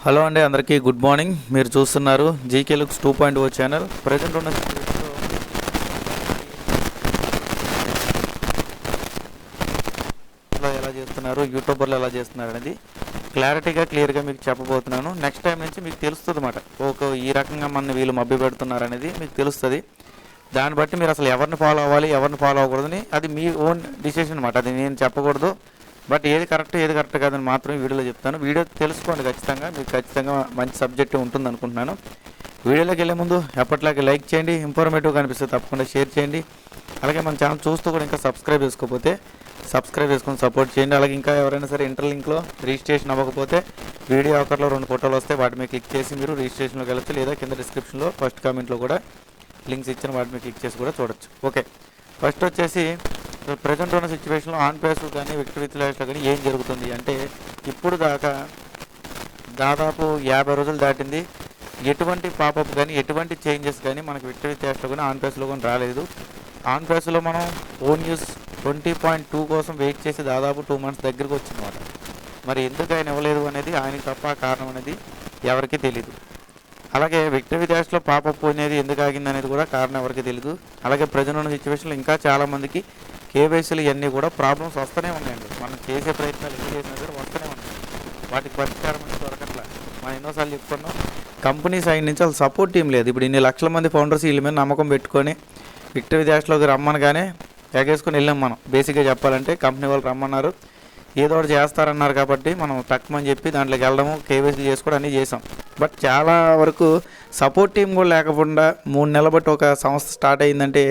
Hello అండి, అందరికీ good morning. మీరు చూస్తున్నారు జీకే లుక్స్ 2.0 ఛానల్. ప్రజెంట్ ఉన్న సిచ్యువేషన్లో ఎలా చేస్తున్నారు, యూట్యూబర్లు ఎలా చేస్తున్నారు అనేది క్లియర్గా మీకు చెప్పబోతున్నాను. నెక్స్ట్ టైం నుంచి మీకు తెలుస్తుంది అన్నమాట. ఈ రకంగా మన వీళ్ళు మభ్య పెడుతున్నారు అనేది మీకు తెలుస్తుంది. దాన్ని బట్టి మీరు అసలు ఎవరిని ఫాలో అవ్వాలి, ఎవరిని ఫాలో అవ్వకూడదని అది మీ ఓన్ డిసిషన్ అన్నమాట. అది నేను చెప్పకూడదు. బట్ ఏది కరెక్ట్ కాదని మాత్రం వీడియోలో చెప్తాను. వీడియో తెలుసుకోండి ఖచ్చితంగా. మీకు ఖచ్చితంగా మంచి సబ్జెక్ట్ ఉంటుంది అనుకుంటున్నాను. వీడియోలోకి వెళ్ళే ముందు ఎప్పటిలాగే లైక్ చేయండి. ఇన్ఫర్మేటివ్గా అనిపిస్తే తప్పకుండా షేర్ చేయండి. అలాగే మన ఛానల్ చూస్తూ కూడా ఇంకా సబ్స్క్రైబ్ చేసుకోకపోతే సబ్స్క్రైబ్ చేసుకొని సపోర్ట్ చేయండి. అలాగే ఇంకా ఎవరైనా సరే ఇంటర్లింక్లో రిజిస్ట్రేషన్ అవ్వకపోతే వీడియో ఆఫర్లో 2 ఫోటోలు వస్తే వాటి మీద క్లిక్ చేసి మీరు రిజిస్ట్రేషన్లోకి వెళ్ళచ్చు. లేదా కింద డిస్క్రిప్షన్లో ఫస్ట్ కామెంట్లో కూడా లింక్స్ ఇచ్చిన వాటి మీద క్లిక్ చేసి కూడా చూడొచ్చు. ఓకే, ఫస్ట్ వచ్చేసి ప్రజెంట్ ఉన్న సిచ్యువేషన్లో ఆన్ పేస్లో కానీ విక్టరీ విత్ లాస్ట్లో కానీ ఏం జరుగుతుంది అంటే, ఇప్పుడు దాకా దాదాపు 50 రోజులు దాటింది. ఎటువంటి పాపప్ కానీ ఎటువంటి చేంజెస్ కానీ మనకి విక్టరీ విత్ లాస్ట్లో కానీ ఆన్ పేస్లో కానీ రాలేదు. ఆన్ పేస్లో మనం ఓన్ న్యూస్ 20.2 కోసం వెయిట్ చేసి దాదాపు 2 మంత్స్ దగ్గరకు వచ్చిందన్నమాట. మరి ఎందుకు ఆయన ఇవ్వలేదు అనేది ఆయనకి తప్ప కారణం అనేది ఎవరికీ తెలీదు. అలాగే విక్టరీ విత్ లాస్ట్లో పాపప్ అనేది ఎందుకు ఆగింది అనేది కూడా కారణం ఎవరికి తెలియదు. అలాగే ప్రజెంట్ ఉన్న సిచ్యువేషన్లో ఇంకా చాలామందికి కేవైసీలు ఇవన్నీ కూడా ప్రాబ్లమ్స్ వస్తూనే ఉన్నాయండి. మనం చేసే ప్రయత్నాలు ఎన్ని చేసినా సరే వస్తూనే ఉన్నాయి. వాటికి పరిష్కారం అనేది దొరకట్లా. మనం ఎన్నోసార్లు చెప్పుకున్నాం, కంపెనీ సైడ్ నుంచి వాళ్ళు సపోర్ట్ టీం లేదు. ఇప్పుడు ఇన్ని లక్షల మంది ఫౌండర్స్ వీళ్ళ మీద నమ్మకం పెట్టుకొని విక్టరీ విత్ లాస్ట్లోకి రమ్మనగానే ఎగేసుకొని వెళ్ళాం. మనం బేసిక్గా చెప్పాలంటే కంపెనీ వాళ్ళు రమ్మన్నారు, ఏదో ఒకటి చేస్తారన్నారు కాబట్టి మనం తక్కువని చెప్పి దాంట్లోకి వెళ్ళడము, కేవైసీ చేసుకోవడం అన్నీ చేసాం. బట్ చాలా వరకు సపోర్ట్ టీం కూడా లేకుండా 3 నెలల బట్టి ఒక సంస్థ స్టార్ట్ అయిందంటే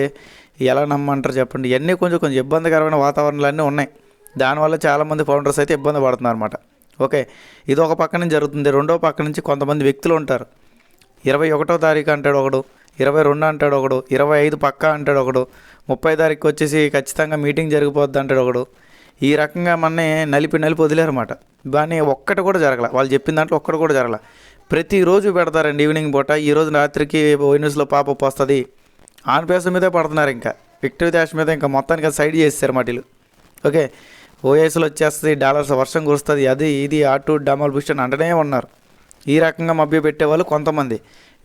ఎలా నమ్మంటారు చెప్పండి. ఇవన్నీ కొంచెం ఇబ్బందికరమైన వాతావరణాలు అన్నీ ఉన్నాయి. దానివల్ల చాలామంది ఫౌండర్స్ అయితే ఇబ్బంది పడుతున్నారు అనమాట. ఓకే, ఇది ఒక పక్క నుంచి జరుగుతుంది. రెండో పక్క నుంచి కొంతమంది వ్యక్తులు ఉంటారు. 21వ తారీఖు అంటాడు ఒకడు, 22 అంటాడు ఒకడు, 25 పక్కా అంటాడు ఒకడు, 30 తారీఖు వచ్చేసి ఖచ్చితంగా మీటింగ్ జరిగిపోద్ది అంటాడు ఒకడు. ఈ రకంగా మనని నలిపి వదిలేరన్నమాట. కానీ ఒక్కటి కూడా జరగల. వాళ్ళు చెప్పిన దాంట్లో ఒక్కటి కూడా జరగల. ప్రతిరోజు పెడతారండి ఈవినింగ్ పూట, ఈరోజు రాత్రికి న్యూస్లో పాపప్ వస్తుంది. ఆన్ పేస్ మీదే పడుతున్నారు. ఇంకా విక్టరీ విత్ లాస్ట్ మీద ఇంకా మొత్తానికి సైడ్ చేస్తారు మాటిలు. ఓకే, ఓఎస్లో వచ్చేస్తుంది, డాలర్స్ వర్షం కురుస్తుంది, అది ఇది అటు డమల్ బుష్ అని అంటనే ఉన్నారు. ఈ రకంగా మభ్య పెట్టేవాళ్ళు కొంతమంది.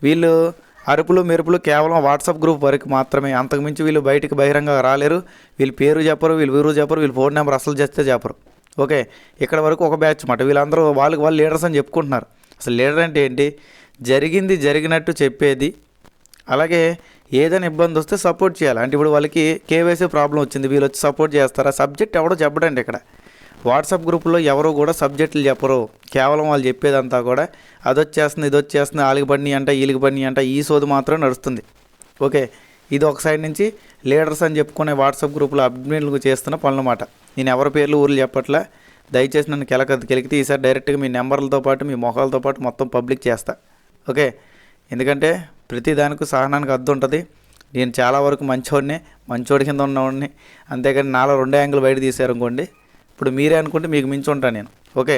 వీళ్ళు అరుపులు మెరుపులు కేవలం వాట్సాప్ గ్రూప్ వరకు మాత్రమే. అంతకుమించి వీళ్ళు బయటికి బహిరంగ రాలేరు. వీళ్ళు పేరు చెప్పరు, వీళ్ళు ఊరు చెప్పరు, వీళ్ళు ఫోన్ నెంబర్ అసలు చేస్తే చెప్పరు. ఓకే, ఇక్కడ వరకు ఒక బ్యాచ్ అన్నమాట. వీళ్ళందరూ వాళ్ళు లీడర్స్ అని చెప్పుకుంటున్నారు. అసలు లీడర్ అంటే ఏంటి? జరిగింది జరిగినట్టు చెప్పేది. అలాగే ఏదైనా ఇబ్బంది వస్తే సపోర్ట్ చేయాలి. అంటే ఇప్పుడు వాళ్ళకి కేవైసీ ప్రాబ్లం వచ్చింది, వీళ్ళు వచ్చి సపోర్ట్ చేస్తారా? సబ్జెక్ట్ ఎవడో చెప్పడండి. ఇక్కడ వాట్సాప్ గ్రూపులో ఎవరు కూడా సబ్జెక్టులు చెప్పరు. కేవలం వాళ్ళు చెప్పేదంతా కూడా అది వచ్చేస్తుంది, ఇది వచ్చేస్తుంది, వాళ్ళకి పడినాయి అంట, వీళ్ళకి పడినాయి అంట, ఈ సోది మాత్రం నడుస్తుంది. ఓకే, ఇది ఒక సైడ్ నుంచి లీడర్స్ అని చెప్పుకునే వాట్సాప్ గ్రూపులో అడ్మిన్లు చేస్తున్న పనులన్నమాట. నేను ఎవరి పేర్లు ఊర్లు చెప్పట్లా. దయచేసి నన్ను కెలికితే ఈసారి డైరెక్ట్గా మీ నెంబర్లతో పాటు మీ మొహాలతో పాటు మొత్తం పబ్లిక్ చేస్తా. ఓకే, ఎందుకంటే ప్రతి దానికి సహనానికి అర్థం ఉంటుంది. నేను చాలా వరకు మంచోడి కింద ఉన్నవాడిని. అంతేగాని నాలో 2 యాంగిల్ బయట తీశారు అనుకోండి, ఇప్పుడు మీరే అనుకుంటే మీకు మించి ఉంటాను నేను. ఓకే,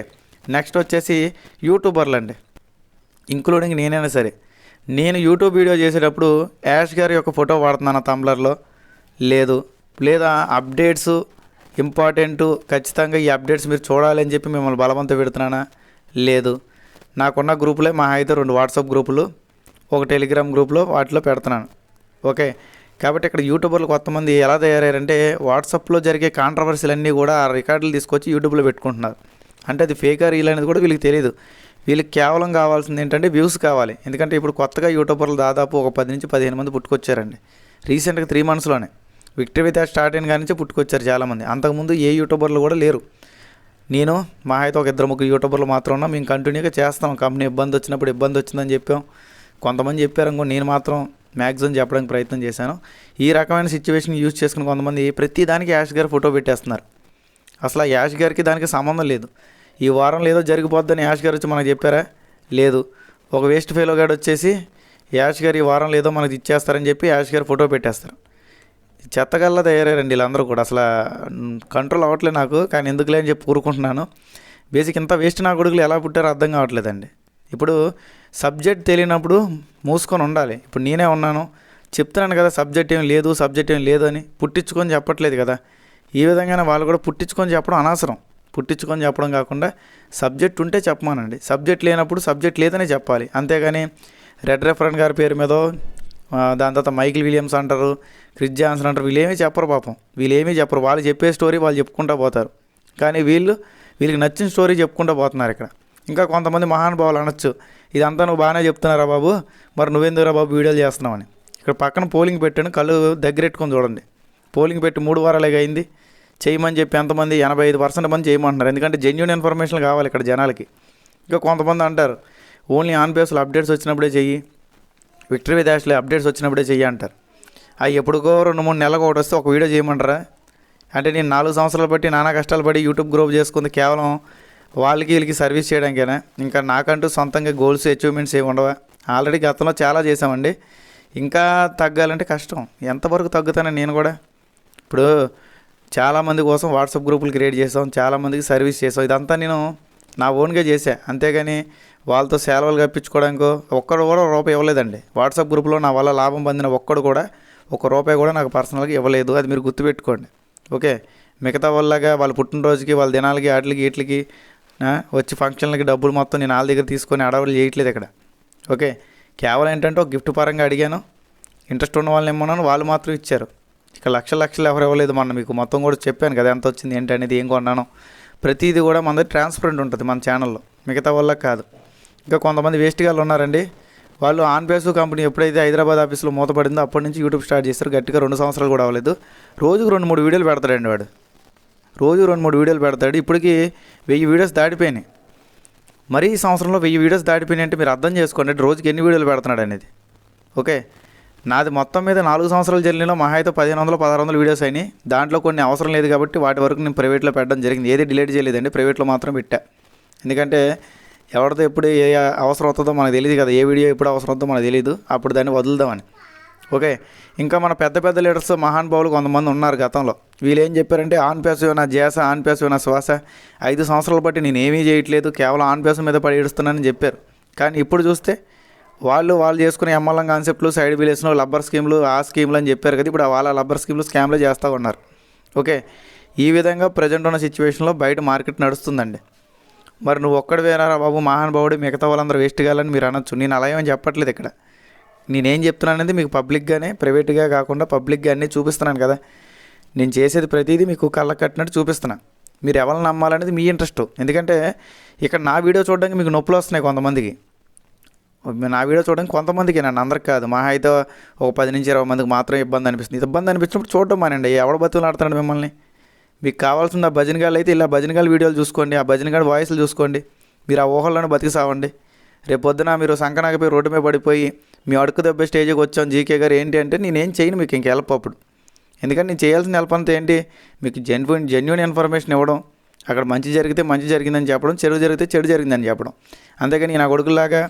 నెక్స్ట్ వచ్చేసి యూట్యూబర్లు అండి, ఇంక్లూడింగ్ నేనైనా సరే. నేను యూట్యూబ్ వీడియో చేసేటప్పుడు యాష్ గారి యొక్క ఫోటో వాడుతున్నాను టంబ్లర్లో లేదు, లేదా అప్డేట్స్ ఇంపార్టెంటు ఖచ్చితంగా ఈ అప్డేట్స్ మీరు చూడాలి అని చెప్పి మిమ్మల్ని బలవంతం పెడుతున్నానా? లేదు. నాకున్న గ్రూపులే మా అయితే 2 వాట్సాప్ గ్రూపులు, ఒక టెలిగ్రామ్ గ్రూప్లో వాటిలో పెడుతున్నాను. ఓకే, కాబట్టి ఇక్కడ యూట్యూబర్లు కొంతమంది ఎలా తయారయ్యారంటే వాట్సాప్లో జరిగే కాంట్రవర్సీలు అన్నీ కూడా ఆ రికార్డులు తీసుకొచ్చి యూట్యూబ్లో పెట్టుకుంటున్నారు. అంటే అది ఫేక్ రీల్ అనేది కూడా వీళ్ళకి తెలియదు. వీళ్ళకి కేవలం కావాల్సింది ఏంటంటే వ్యూస్ కావాలి. ఎందుకంటే ఇప్పుడు కొత్తగా యూట్యూబర్లు దాదాపు ఒక 10 నుంచి 15 మంది పుట్టుకొచ్చారండి. రీసెంట్గా 3 మంత్స్లోనే విక్టరీ విత్ లాస్ట్ స్టార్ట్ అయిన కానీ నుంచి పుట్టుకొచ్చారు చాలామంది. అంతకుముందు ఏ యూట్యూబర్లు కూడా లేరు. నేను మా అయితే ఒక 2-3 యూట్యూబర్లు మాత్రం ఉన్నా. మేము కంటిన్యూగా చేస్తాం. కంపెనీ ఇబ్బంది వచ్చినప్పుడు ఇబ్బంది వచ్చిందని చెప్పాం. కొంతమంది చెప్పారు, నేను మాత్రం మ్యాక్సిమం చెప్పడానికి ప్రయత్నం చేశాను. ఈ రకమైన సిచ్యువేషన్ యూజ్ చేసుకుని కొంతమంది ప్రతి దానికి యాష్ గారి ఫోటో పెట్టేస్తున్నారు. అసలు ఆ యాష్ గారికి దానికి సంబంధం లేదు. ఈ వారంలో ఏదో జరిగిపోద్దని యాష్ గారు వచ్చి మనకు చెప్పారా? లేదు. ఒక వేస్ట్ ఫెలో గాడు వచ్చేసి యాష్ గారు ఈ వారంలో ఏదో మనకు ఇచ్చేస్తారని చెప్పి యాష్ గారి ఫోటో పెట్టేస్తారు. చెత్తగల్లా తయారయ్యారండి వీళ్ళందరూ కూడా. అసలు కంట్రోల్ అవ్వట్లేదు నాకు. కానీ ఎందుకులే అని చెప్పి ఊరుకుంటున్నాను. బేసిక్ ఇంత వేస్ట్ నా కొడుకులు ఎలా పుట్టారో అర్థం కావట్లేదండి. ఇప్పుడు సబ్జెక్ట్ తెలియనప్పుడు మూసుకొని ఉండాలి. ఇప్పుడు నేనే ఉన్నాను, చెప్తున్నాను కదా సబ్జెక్ట్ ఏం లేదు అని పుట్టించుకొని చెప్పట్లేదు కదా. ఈ విధంగానే వాళ్ళు కూడా పుట్టించుకొని చెప్పడం అనవసరం. పుట్టించుకొని చెప్పడం కాకుండా సబ్జెక్ట్ ఉంటే చెప్పమానండి. సబ్జెక్ట్ లేనప్పుడు సబ్జెక్ట్ లేదనే చెప్పాలి. అంతేగాని రెడ్ రెఫరెంట్ గారి పేరు మీదో దాని తర్వాత మైకిల్ విలియమ్స్ అంటారు, క్రిస్ జాన్సన్ అంటారు. వీళ్ళేమీ చెప్పరు పాపం. వీళ్ళేమీ చెప్పరు. వాళ్ళు చెప్పే స్టోరీ వాళ్ళు చెప్పుకుంటూ పోతారు. కానీ వీళ్ళకి నచ్చిన స్టోరీ చెప్పుకుంటూ పోతున్నారు ఇక్కడ. ఇంకా కొంతమంది మహానుభావులు అనొచ్చు, ఇదంతా నువ్వు బాగానే చెప్తున్నారా బాబు, మరి నువ్వెందుకురా బాబు వీడియోలు చేస్తున్నావని. ఇక్కడ పక్కన పోలింగ్ పెట్టాను, కళ్ళు దగ్గరెట్టుకొని చూడండి. పోలింగ్ పెట్టి 3 వారాలుగా అయింది. చేయమని చెప్పి ఎంతమంది 85% మంది చేయమంటున్నారు. ఎందుకంటే జెన్యూన్ ఇన్ఫర్మేషన్ కావాలి ఇక్కడ జనాలకి. ఇంకా కొంతమంది అంటారు ఓన్లీ ఆన్ బేస్లో అప్డేట్స్ వచ్చినప్పుడే చెయ్యి, విక్టరీ విత్ యాష్లో అప్డేట్స్ వచ్చినప్పుడే చెయ్యి అంటారు. అవి ఎప్పుడుకో 2-3 నెలలకు ఒకటి వస్తే ఒక వీడియో చేయమంటారా? అంటే నేను 4 సంవత్సరాలు బట్టి నానా కష్టాలు పడి యూట్యూబ్ గ్రో చేసుకుంది కేవలం వాళ్ళకి వీళ్ళకి సర్వీస్ చేయడానికైనా? ఇంకా నాకంటూ సొంతంగా గోల్స్ అచీవ్మెంట్స్ ఏమి ఉండవా? ఆల్రెడీ గతంలో చాలా చేసామండి. ఇంకా తగ్గాలంటే కష్టం. ఎంతవరకు తగ్గుతానని నేను కూడా ఇప్పుడు చాలామంది కోసం వాట్సాప్ గ్రూపులు క్రియేట్ చేసాం, చాలామందికి సర్వీస్ చేసాం. ఇదంతా నేను నా ఓన్గా చేసా. అంతేగాని వాళ్ళతో సేవలు కప్పించుకోవడానికో ఒక్కడు కూడా రూపాయి ఇవ్వలేదండి. వాట్సాప్ గ్రూప్లో నా వల్ల లాభం పొందిన ఒక్కడు కూడా ₹1 కూడా నాకు పర్సనల్గా ఇవ్వలేదు. అది మీరు గుర్తుపెట్టుకోండి. ఓకే, మిగతా వాళ్ళగా వాళ్ళ పుట్టినరోజుకి వాళ్ళ దినాలకి వాటికి వీటికి వచ్చి ఫంక్షన్లకి డబ్బులు మొత్తం నేను వాళ్ళ దగ్గర తీసుకొని అడవులు చేయట్లేదు ఇక్కడ. ఓకే, కేవలం ఏంటంటే ఒక గిఫ్ట్ పరంగా అడిగాను, ఇంట్రెస్ట్ ఉన్న వాళ్ళని ఇమ్మన్నాను, వాళ్ళు మాత్రం ఇచ్చారు. ఇక లక్షలు ఎవరు ఇవ్వలేదు. మొన్న మీకు మొత్తం కూడా చెప్పాను కదా ఎంత వచ్చింది ఏంటి అనేది, ఏం కొన్నాను, ప్రతిదీ కూడా మన దగ్గర ట్రాన్స్పరెంట్ ఉంటుంది మన ఛానల్లో, మిగతా వాళ్ళకి కాదు. ఇంకా కొంతమంది వేస్ట్ గాళ్ళు ఉన్నారండి. వాళ్ళు ఆన్ బేసు కంపెనీ ఎప్పుడైతే హైదరాబాద్ ఆఫీస్లో మూతపడిందో అప్పటి నుంచి యూట్యూబ్ స్టార్ట్ చేస్తారు. గట్టిగా 2 సంవత్సరాలు కూడా అవ్వలేదు. రోజుకు 2-3 వీడియోలు పెడతాడండి వాడు. రోజు 2-3 వీడియోలు పెడతాడు. ఇప్పటికి 1000 వీడియోస్ దాటిపోయినాయి. మరీ ఈ సంవత్సరంలో 1000 వీడియోస్ దాటిపోయినాయి అంటే మీరు అర్థం చేసుకోండి రోజుకి ఎన్ని వీడియోలు పెడుతున్నాడు అనేది. ఓకే, నాది మొత్తం మీద 4 సంవత్సరాల జర్నీలో మహా అయితే 1500-1600 వీడియోస్ అయినాయి. దాంట్లో కొన్ని అవసరం లేదు కాబట్టి వాటి వరకు నేను ప్రైవేట్లో పెట్టడం జరిగింది. ఏది డిలీట్ చేయలేదండి, ప్రైవేట్లో మాత్రం పెట్టా. ఎందుకంటే ఎవరితో ఎప్పుడు ఏ అవసరం అవుతుందో మనకు తెలియదు కదా, ఏ వీడియో ఎప్పుడు అవసరం అవుతుందో మనకు తెలియదు, అప్పుడు దాన్ని వదులుదామని. ఓకే, ఇంకా మన పెద్ద లీడర్స్ మహానుభావులు కొంతమంది ఉన్నారు గతంలో. వీళ్ళు ఏం చెప్పారంటే ఆన్ ప్యాసివ్ నా ధ్యాస, ఆన్ ప్యాసివ్ నా శ్వాస, 5 సంవత్సరాలు బట్టి నేను ఏమీ చేయట్లేదు, కేవలం ఆన్ ప్యాసివ్ మీద పడి ఏడుస్తున్నానని చెప్పారు. కానీ ఇప్పుడు చూస్తే వాళ్ళు చేసుకునే ఎంఎల్ఎం కాన్సెప్ట్లు, సైడ్ బిలేస్ను, లబ్బర్ స్కీమ్లు, ఆ స్కీమ్లు అని చెప్పారు కదా, ఇప్పుడు వాళ్ళ లబ్బర్ స్కీమ్లు స్కామ్లు చేస్తూ ఉన్నారు. ఓకే, ఈ విధంగా ప్రజెంట్ ఉన్న సిచ్యువేషన్లో బయట మార్కెట్ నడుస్తుందండి. మరి నువ్వు ఒక్కడు వేరా బాబు మహానుభావుడు, మిగతా వాళ్ళందరూ వేస్ట్ కావాలని మీరు అనొచ్చు. నేను అలా ఏమని చెప్పట్లేదు ఇక్కడ. నేనేం చెప్తున్నాను అనేది మీకు పబ్లిక్గానే, ప్రైవేట్గా కాకుండా పబ్లిక్గా అన్నీ చూపిస్తున్నాను కదా. నేను చేసేది ప్రతిదీ మీకు కళ్ళకు కట్టినట్టు చూపిస్తున్నాను. మీరు ఎవరిని నమ్మాలనేది మీ ఇంట్రెస్ట్. ఎందుకంటే ఇక్కడ నా వీడియో చూడడానికి మీకు నొప్పులు వస్తున్నాయి కొంతమందికి. నా వీడియో చూడడానికి కొంతమందికి, నన్ను అందరికి కాదు. మహా అయితే ఒక 10-20 మందికి మాత్రం ఇబ్బంది అనిపిస్తుంది. ఇబ్బంది అనిపించినప్పుడు చూడడం మానండి. ఎవడ బతుకులాడుతున్నాడు మిమ్మల్ని? మీకు కావాల్సిన ఆ భజనగాళ్ళు అయితే ఇలా భజనగాళ్ళ వీడియోలు చూసుకోండి, ఆ భజనగాళ్ళ వాయిస్లు చూసుకోండి. మీరు ఆ ఊహల్లోనే బతికి సావండి. రేపు పొద్దున మీరు సంకనాకపోయి రోడ్డు మీద పడిపోయి మీ అడుగు దెబ్బ స్టేజ్కి వచ్చాం జీకే గారు ఏంటి అంటే నేనేం చేయను మీకు ఇంక హెల్ప్ అప్పుడు. ఎందుకంటే నేను చేయాల్సిన హెల్ప్ అంతా ఏంటి, మీకు జెన్యూన్ ఇన్ఫర్మేషన్ ఇవ్వడం, అక్కడ మంచి జరిగితే మంచి జరిగిందని చెప్పడం, చెడు జరిగితే చెడు జరిగిందని చెప్పడం. అంతేగాని నా కొడుకులాగా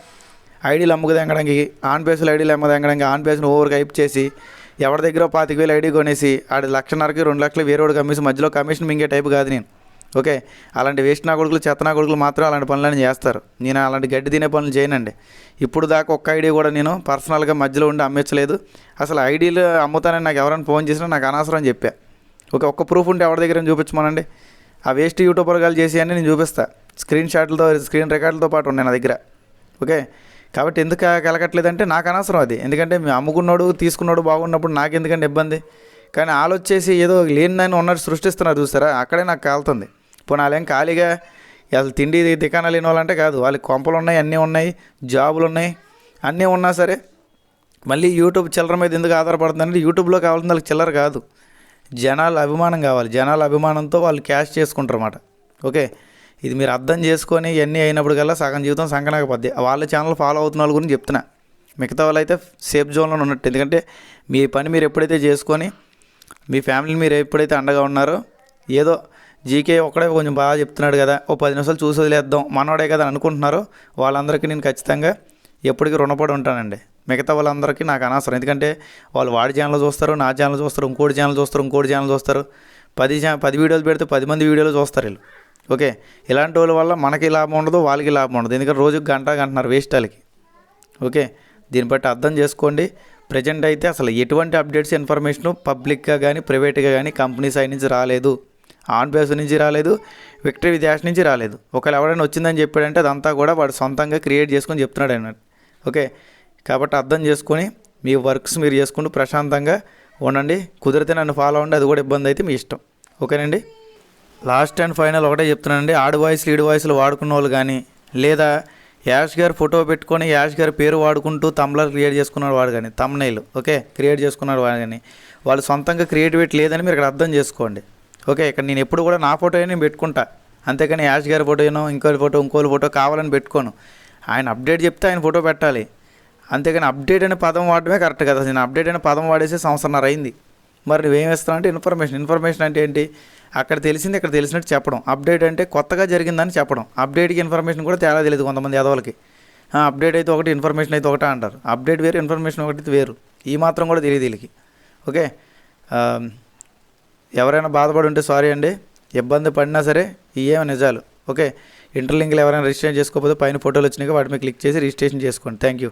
ఐడీలు అమ్ముకుదెంగడానికి, ఆన్ బేస్లో ఐడీలు అమ్మదెంగడానికి, ఆన్ బేస్ను ఓవర్గా హైప్ చేసి ఎవరి దగ్గర 25,000 ఐడీ కొనేసి ఆడి 1,50,000కి 2,00,000 వేరేవాడు కమ్మేసి మధ్యలో కమిషన్ మింగే టైపు కాదు నేను. ఓకే, అలాంటి వేస్ట్ నా కొడుకులు, చెత్త నా కొడుకులు మాత్రం అలాంటి పనులని చేస్తారు. నేను అలాంటి గడ్డి తినే పనులు చేయనండి. ఇప్పుడు దాకా ఒక్క ఐడి కూడా నేను పర్సనల్గా మధ్యలో ఉండి అమ్మచ్చలేదు. అసలు ఐడీలు అమ్ముతానని నాకు ఎవరైనా ఫోన్ చేసినా నాకు అనవసరం అని చెప్పా. ఒక్క ప్రూఫ్ ఉంటే ఎవరి దగ్గర చూపించమనండి. ఆ వేస్ట్ యూట్యూబర్ గాలు చేసి అని నేను చూపిస్తా. స్క్రీన్ షాట్లతో, స్క్రీన్ రికార్డులతో పాటు ఉన్నాయి నా దగ్గర. ఓకే, కాబట్టి ఎందుకు కలగట్లేదంటే నాకు అనవసరం అది. ఎందుకంటే అమ్ముకున్నాడు తీసుకున్నాడు బాగున్నప్పుడు నాకు ఎందుకంటే ఇబ్బంది. కానీ ఆలోచేసి ఏదో లేనిదాన్ని ఉన్నట్టు సృష్టిస్తున్నారు చూస్తారా, అక్కడే నాకు కాలుతుంది. పోనీ వాళ్ళేం ఖాళీగా అసలు తిండి దికానా లేని వాళ్ళంటే కాదు. వాళ్ళకి కొంపలు ఉన్నాయి, అన్నీ ఉన్నాయి, జాబులు ఉన్నాయి, అన్నీ ఉన్నా సరే మళ్ళీ యూట్యూబ్ చిల్లర మీద ఎందుకు ఆధారపడుతుందంటే యూట్యూబ్లో కావాల్సిన వాళ్ళకి చిల్లర కాదు, జనాల అభిమానం కావాలి. జనాల అభిమానంతో వాళ్ళు క్యాష్ చేసుకుంటారు అన్నమాట. ఓకే, ఇది మీరు అర్థం చేసుకొని ఇవన్నీ అయినప్పుడు కల్లా సగం జీవితం సంకనాకపోద్ది. వాళ్ళ ఛానల్ ఫాలో అవుతున్న వాళ్ళ గురించి చెప్తున్నా. మిగతా వాళ్ళు అయితే సేఫ్ జోన్లో ఉన్నట్టు. ఎందుకంటే మీ పని మీరు ఎప్పుడైతే చేసుకొని మీ ఫ్యామిలీని మీరు ఎప్పుడైతే అండగా ఉన్నారో, ఏదో జీకే ఒక్కడే కొంచెం బాగా చెప్తున్నాడు కదా, ఓ 10 నిమిషాలు చూసి వదిలేద్దాం మనోడే కదా అని అనుకుంటున్నారో వాళ్ళందరికీ నేను ఖచ్చితంగా ఎప్పటికీ రుణపడి ఉంటానండి. మిగతా వాళ్ళందరికీ నాకు అనవసరం. ఎందుకంటే వాళ్ళు వాడి ఛానల్ చూస్తారు, నా ఛానల్ చూస్తారు, ఇంకోటి ఛానల్ చూస్తారు. 10 వీడియోలు పెడితే 10 మంది వీడియోలు చూస్తారు వీళ్ళు. ఓకే, ఇలాంటి వాళ్ళ వల్ల మనకి లాభం ఉండదు, వాళ్ళకి లాభం ఉండదు. ఎందుకంటే రోజుకి గంటన్నర వేస్ట్ వాళ్ళకి. ఓకే, దీన్ని బట్టి అర్థం చేసుకోండి. ప్రజెంట్ అయితే అసలు ఎటువంటి అప్డేట్స్ ఇన్ఫర్మేషను పబ్లిక్గా కానీ ప్రైవేట్గా కానీ కంపెనీ సైడ్ నుంచి రాలేదు. ఆన్ బేస్ నుంచి రాలేదు, విక్టరీ డాష్ నుంచి రాలేదు. ఒకవేళ ఎవరైనా వచ్చిందని చెప్పాడంటే అదంతా కూడా వాడు సొంతంగా క్రియేట్ చేసుకొని చెప్తున్నాడు అన్నట్టు. ఓకే, కాబట్టి అర్థం చేసుకొని మీ వర్క్స్ మీరు చేసుకుంటూ ప్రశాంతంగా ఉండండి. కుదిరితే నన్ను ఫాలో అవ్వండి, అది కూడా ఇబ్బంది అయితే మీ ఇష్టం. ఓకేనండి. లాస్ట్ అండ్ ఫైనల్ ఒకటే చెప్తున్నానండి, ఆడ్ వాయిస్ లీడ్ వాయిస్లు వాడుకున్న వాళ్ళు కానీ, లేదా యాష్ గారు ఫోటో పెట్టుకొని యాష్ గారి పేరు వాడుకుంటూ తమ్లర్ క్రియేట్ చేసుకున్నాడు వాడు కానీ, తమ్నైల్ ఓకే క్రియేట్ చేసుకున్నాడు వాడు కానీ, వాళ్ళు సొంతంగా క్రియేటివిటీ లేదని మీరు ఇక్కడ అర్థం చేసుకోండి. ఓకే, ఇక్కడ నేను ఎప్పుడు కూడా నా ఫోటో నేను పెట్టుకుంటా, అంతేకాని యాష్ గారి ఫోటో ఇంకోటి ఫోటో కావాలని పెట్టుకోను. ఆయన అప్డేట్ చెప్తే ఆయన ఫోటో పెట్టాలి, అంతేగాని అప్డేట్ అనే పదం వాడమే కరెక్ట్ కదా. నేను అప్డేట్ అనే పదం వాడేసి సంవత్సరంన్నర అయింది. మరి నువ్వేం ఇస్తావు అంటే ఇన్ఫర్మేషన్ అంటే ఏంటి, అక్కడ తెలిసింది ఇక్కడ తెలిసినట్టు చెప్పడం. అప్డేట్ అంటే కొత్తగా జరిగిందని చెప్పడం. అప్డేట్కి ఇన్ఫర్మేషన్ కూడా తేడా తెలియదు కొంతమంది ఎదవలకి. అప్డేట్ అయితే ఒకటి, ఇన్ఫర్మేషన్ అయితే ఒకటే అంటారు. అప్డేట్ వేరు, ఇన్ఫర్మేషన్ ఒకటి వేరు. ఈ మాత్రం కూడా తెలియదు వీళ్ళకి. ఓకే, ఎవరైనా బాధపడి ఉంటే సారీ అండి. ఇబ్బంది పడినా సరే ఇవేమో నిజాలు. ఓకే, ఇంటర్లింక్లు ఎవరైనా రిజిస్ట్రేషన్ చేసుకోకపోతే పైన ఫోటోలు వచ్చినాక వాటి మీద క్లిక్ చేసి రిజిస్ట్రేషన్ చేసుకోండి. Thank you.